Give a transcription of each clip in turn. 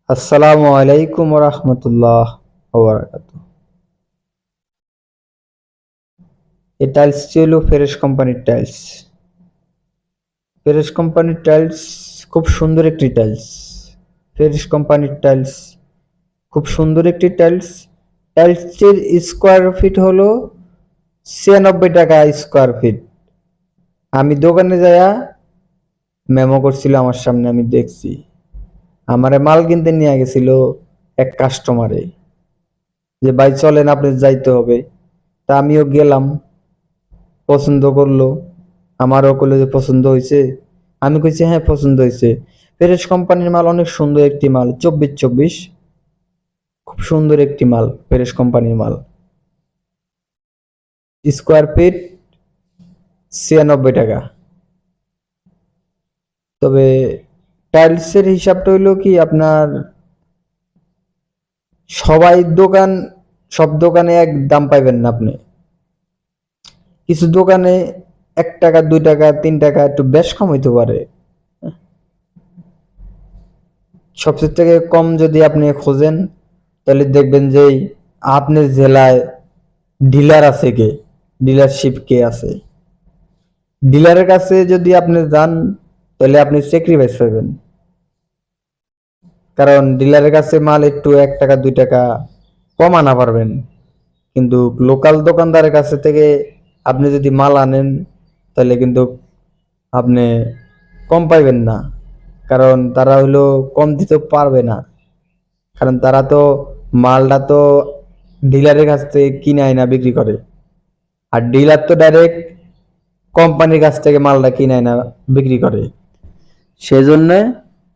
আসসালামু আলাইকুম রহমতুল্লাহ ওবরাকাতুহ। এই টাইলসটি হলো ফেরেশ কোম্পানির টাইলস। ফেরেশ কোম্পানির টাইলস খুব সুন্দর একটি টাইলস। ফেরেশ কোম্পানির টাইলস খুব সুন্দর একটি টাইলস। টাইলসটির স্কোয়ার ফিট হলো 96 টাকা স্কোয়ার ফিট। আমি দোকানে যাইয়া মেমো করছিল আমার সামনে, আমি দেখছি। আমারে মাল কিনতে নিয়ে গেছিল এক কাস্টমারে, যে ভাই চলেন আপনি যাইতে হবে। তা আমিও গেলাম, পছন্দ করলো, আমারও কলেজে পছন্দ হয়েছে। আমি কইছি হ্যাঁ পছন্দ হয়েছে। ফেরেশ কোম্পানির মাল অনেক সুন্দর একটি মাল, 2424, খুব সুন্দর একটি মাল ফেরেশ কোম্পানির মাল। স্কোয়ার ফিট 96 টাকা। তবে টাইলসের হিসাবটা হইলো কি আপনার, সবাই দোকান সব দোকানে এক দাম পাইবেন না আপনি। কিছু দোকানে 1 টাকা 2 টাকা 3 টাকা একটু বেশ কম হইতে পারে। সবচেয়ে থেকে কম যদি আপনি খোঁজেন তাহলে দেখবেন যে আপনার জেলায় ডিলার আছে কে, ডিলারশিপ কে আছে। ডিলারের কাছে যদি আপনি যান তাহলে আপনি স্যাক্রিফাইস পাবেন, কারণ ডিলারের কাছে মাল একটু 1 টাকা 2 টাকা কম আনা পারবেন। কিন্তু লোকাল দোকানদারের কাছে থেকে আপনি যদি মাল আনেন তাহলে কিন্তু আপনি কম পাইবেন না, কারণ তারা হইলো কম দিতে পারবে না। কারণ তারা তো মালটা তো ডিলারের কাছ থেকে কিনে আয়না বিক্রি করে, আর ডিলার তো ডাইরেক্ট কোম্পানির কাছ থেকে মালটা কিনে আয়না বিক্রি করে। সেজন্য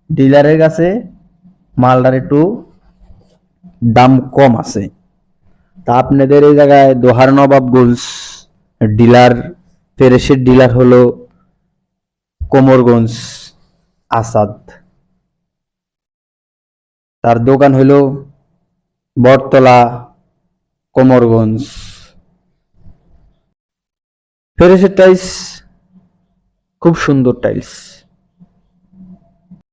ডিলারের কাছে মালটার একটু দাম কম আছে। তা আপনাদের এই জায়গায় দোহার নবাবগঞ্জ ডিলার, ফেরেশের ডিলার হলো কোমরগঞ্জ আসাদ, তার দোকান হলো বটতলা কোমরগঞ্জ। ফেরেশের টাইলস খুব সুন্দর টাইলস।